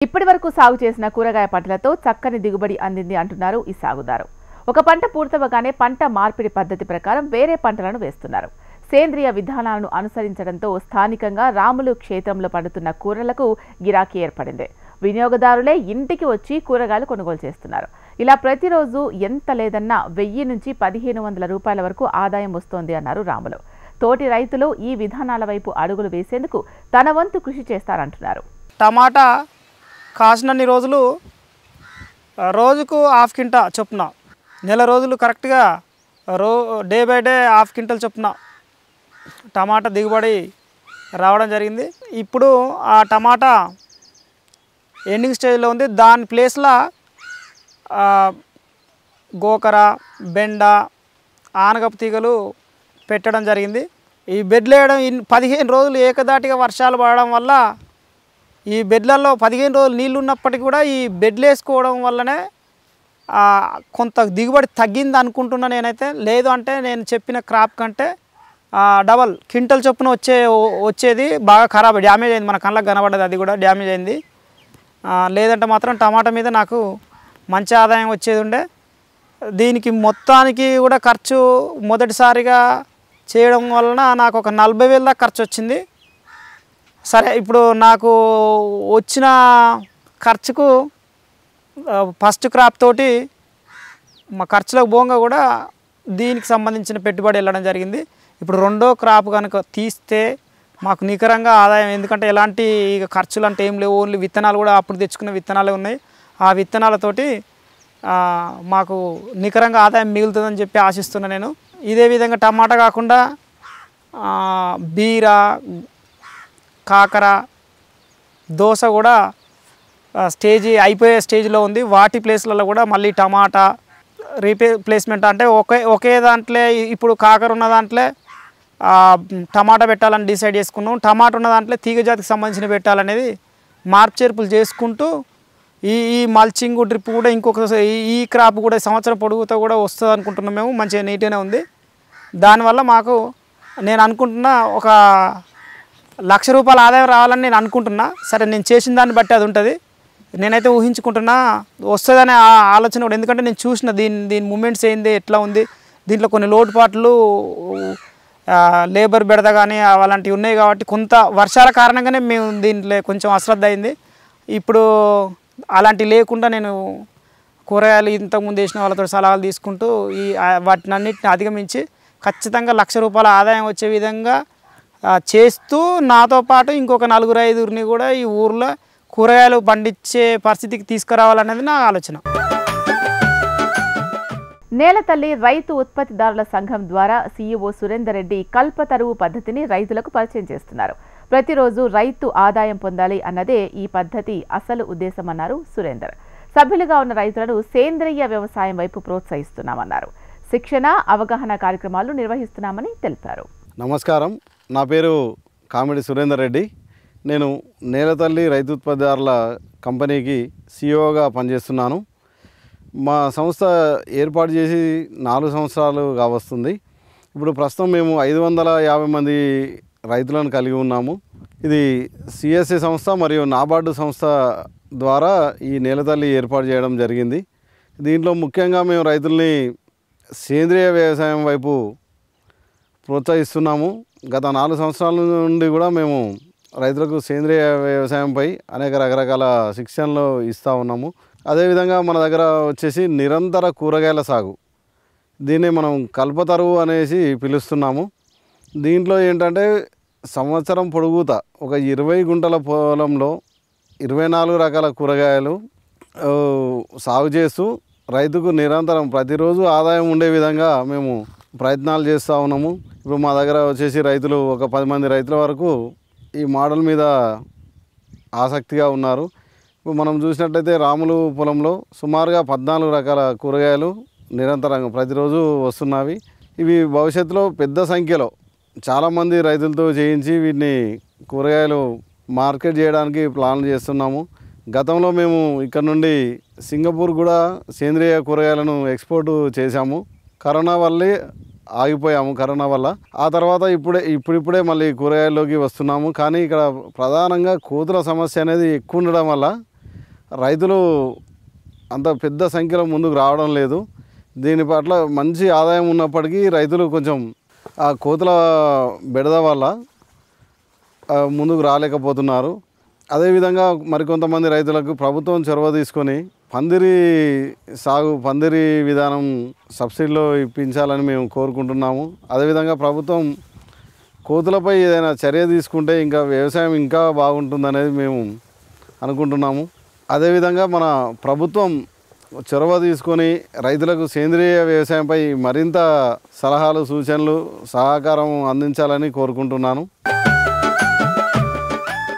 ఇప్పటివరకు సాగు చేసిన కూరగాయ పంటలతో చక్కని దిగుబడి అందింది అంటున్నారు ఈ సాగుదారు. ఒక పంట పూర్తవగానే పంట మార్పిడి పద్ధతి ప్రకారం వేరే పంటలను వేస్తున్నారు. సేంద్రియ విధానాలను అనుసరించడంతో స్థానికంగా రాములు క్షేత్రంలో పండుతున్న కూరలకు గిరాకీ ఏర్పడింది. వినియోగదారులే ఇంటికి వచ్చి కూరగాయలు కొనుగోలు చేస్తున్నారు. ఇలా ప్రతిరోజు ఎంత లేదన్నా 1000 నుంచి 1500 రూపాయల వరకు ఆదాయం వస్తోంది అన్నారు రాములు. తోటి రైతులు ఈ విధానాల వైపు అడుగులు వేసేందుకు తన వంతు కృషి చేస్తారంటున్నారు. టమాటా కాసినన్ని రోజులు రోజుకు హాఫ్ క్వింటా చొప్పున, నెల రోజులు కరెక్ట్గా day by day half quintal చొప్పున టమాటా దిగుబడి రావడం జరిగింది. ఇప్పుడు ఆ టమాటా ఎండింగ్ స్టేజ్లో ఉంది. దాని ప్లేస్లో గోకర, బెండ, ఆనగపు తీగలు పెట్టడం జరిగింది. ఈ బెడ్లు వేయడం 15 రోజులు ఏకదాటిగా వర్షాలు పడడం వల్ల ఈ బెడ్లలో 15 రోజులు నీళ్ళు ఉన్నప్పటికీ కూడా ఈ బెడ్లు వేసుకోవడం వల్లనే కొంత దిగుబడి తగ్గింది అనుకుంటున్నా నేనైతే. లేదు అంటే నేను చెప్పిన క్రాప్ కంటే డబల్ క్వింటల్ చొప్పున వచ్చేది బాగా ఖరాబ్ డ్యామేజ్ అయింది. మన కళ్ళకు కనబడ్డది, అది కూడా డ్యామేజ్ అయింది. లేదంటే మాత్రం టమాటా మీద నాకు మంచి ఆదాయం వచ్చేది ఉండే. దీనికి మొత్తానికి కూడా ఖర్చు మొదటిసారిగా చేయడం వలన నాకు ఒక 40,000 దాకా ఖర్చు వచ్చింది. సరే, ఇప్పుడు నాకు వచ్చిన ఖర్చుకు ఫస్ట్ క్రాప్ తోటి మా ఖర్చులకు పోగా కూడా దీనికి సంబంధించిన పెట్టుబడి వెళ్ళడం జరిగింది. ఇప్పుడు రెండో క్రాప్ కనుక తీస్తే మాకు నికరంగా ఆదాయం, ఎందుకంటే ఎలాంటి ఖర్చులు అంటే ఏం లేవు, ఓన్లీ విత్తనాలు కూడా అప్పుడు తెచ్చుకున్న విత్తనాలే ఉన్నాయి. ఆ విత్తనాలతోటి మాకు నికరంగా ఆదాయం మిగులుతుందని చెప్పి ఆశిస్తున్నా నేను. ఇదే విధంగా టమాటా కాకుండా బీర, కాకర, దోస కూడా అయిపోయే స్టేజ్లో ఉంది. వాటి ప్లేస్లలో కూడా మళ్ళీ టమాటా రీప్లేస్మెంట్ అంటే ఒకే దాంట్లో ఇప్పుడు కాకర ఉన్న దాంట్లో టమాటా పెట్టాలని డిసైడ్ చేసుకున్నాం. టమాటా ఉన్న దాంట్లో తీగజాతికి సంబంధించిన పెట్టాలనేది మార్పు చేర్పులు చేసుకుంటూ ఈ మల్చింగ్ డ్రిప్ కూడా ఈ క్రాప్ కూడా సంవత్సరం పొడుగుతో కూడా వస్తుంది అనుకుంటున్నాం మేము. మంచిగా నీట్గానే ఉంది. దానివల్ల మాకు నేను అనుకుంటున్నా ఒక 1,00,000 రూపాయల ఆదాయం రావాలని నేను అనుకుంటున్నా. సరే, నేను చేసిన దాన్ని బట్టి అది ఉంటుంది. నేనైతే ఊహించుకుంటున్నా వస్తుందనే ఆలోచన కూడా, ఎందుకంటే నేను చూసిన దీని మూమెంట్స్ ఏంది, ఎట్లా ఉంది, దీంట్లో కొన్ని లోటుపాట్లు లేబర్ బెడద కానీ అలాంటివి ఉన్నాయి. కాబట్టి కొంత వర్షాల కారణంగానే మేము దీంట్లో కొంచెం అశ్రద్ధ అయింది. ఇప్పుడు అలాంటివి లేకుండా నేను కూరగాయలు ఇంతకుముందు వేసిన వాళ్ళతో సలహాలు తీసుకుంటూ వాటిని అన్నింటిని అధిగమించి ఖచ్చితంగా 1,00,000 రూపాయల ఆదాయం వచ్చే విధంగా చేస్తూ నాతో పాటు ఇంకొక 4-5 కూడా ఈ ఊర్లో కూరగాయలు పండించే పరిస్థితికి తీసుకురావాలనేది నా ఆలోచన. నేలతల్లి రైతు ఉత్పత్తిదారుల సంఘం ద్వారా సీఈఓ సురేందర్ రెడ్డి కల్పతరువు పద్ధతిని రైతులకు పరిచయం చేస్తున్నారు. ప్రతిరోజు రైతు ఆదాయం పొందాలి అన్నదే ఈ పద్ధతి అసలు ఉద్దేశమన్నారు సురేందర్. సభ్యులుగా ఉన్న రైతులను సేంద్రియ వ్యవసాయం వైపు ప్రోత్సహిస్తున్నామన్నారు. శిక్షణ, అవగాహన కార్యక్రమాలు నిర్వహిస్తున్నామని తెలిపారు. నమస్కారం, నా పేరు కామిడి సురేందర్ రెడ్డి. నేను నేలతల్లి రైతు ఉత్పత్తిదారుల కంపెనీకి సీఈఓగా పనిచేస్తున్నాను. మా సంస్థ ఏర్పాటు చేసి 4 సంవత్సరాలు కావస్తుంది. ఇప్పుడు ప్రస్తుతం మేము 550 మంది రైతులను కలిగి ఉన్నాము. ఇది సిఎస్ఏ సంస్థ మరియు నాబార్డు సంస్థ ద్వారా ఈ నేలతల్లి ఏర్పాటు చేయడం జరిగింది. దీంట్లో ముఖ్యంగా మేము రైతుల్ని సేంద్రియ వ్యవసాయం వైపు ప్రోత్సహిస్తున్నాము. గత 4 సంవత్సరాల నుండి కూడా మేము రైతులకు సేంద్రియ వ్యవసాయంపై అనేక రకరకాల శిక్షణలు ఇస్తూ ఉన్నాము. అదేవిధంగా మన దగ్గర వచ్చేసి నిరంతర కూరగాయల సాగు, దీన్ని మనం కల్పతరువు అనేసి పిలుస్తున్నాము. దీంట్లో ఏంటంటే సంవత్సరం పొడుగుతా ఒక 20 గుంటల పొలంలో 24 రకాల కూరగాయలు సాగు చేస్తూ రైతుకు నిరంతరం ప్రతిరోజు ఆదాయం ఉండే విధంగా మేము ప్రయత్నాలు చేస్తూ ఉన్నాము. ఇప్పుడు మా దగ్గర వచ్చేసి రైతులు ఒక 10 మంది రైతుల వరకు ఈ మోడల్ మీద ఆసక్తిగా ఉన్నారు. ఇప్పుడు మనం చూసినట్లయితే రాములు పొలంలో సుమారుగా 14 రకాల కూరగాయలు నిరంతరంగా ప్రతిరోజు వస్తున్నవి. ఇవి భవిష్యత్తులో పెద్ద సంఖ్యలో చాలామంది రైతులతో చేయించి వీటిని కూరగాయలు మార్కెట్ చేయడానికి ప్లాన్ చేస్తున్నాము. గతంలో మేము ఇక్కడ నుండి సింగపూర్ కూడా సేంద్రియ కూరగాయలను ఎక్స్పోర్ట్ చేశాము. కరోనా వల్లే ఆగిపోయాము. కరోనా వల్ల ఆ తర్వాత ఇప్పుడిప్పుడే మళ్ళీ కూరగాయల్లోకి వస్తున్నాము. కానీ ఇక్కడ ప్రధానంగా కోతుల సమస్య అనేది ఎక్కువ ఉండడం వల్ల రైతులు అంత పెద్ద సంఖ్యలో ముందుకు రావడం లేదు. దీని పట్ల మంచి ఆదాయం ఉన్నప్పటికీ రైతులు కొంచెం ఆ కోతుల బెడద వల్ల ముందుకు రాలేకపోతున్నారు. అదేవిధంగా మరికొంతమంది రైతులకు ప్రభుత్వం చొరవ తీసుకొని పందిరి విధానం సబ్సిడీలో ఇప్పించాలని మేము కోరుకుంటున్నాము. అదేవిధంగా ప్రభుత్వం కోతులపై ఏదైనా చర్య తీసుకుంటే ఇంకా వ్యవసాయం ఇంకా బాగుంటుందనేది మేము అనుకుంటున్నాము. అదేవిధంగా మన ప్రభుత్వం చొరవ తీసుకొని రైతులకు సేంద్రియ వ్యవసాయంపై మరింత సలహాలు, సూచనలు, సహకారం అందించాలని కోరుకుంటున్నాను.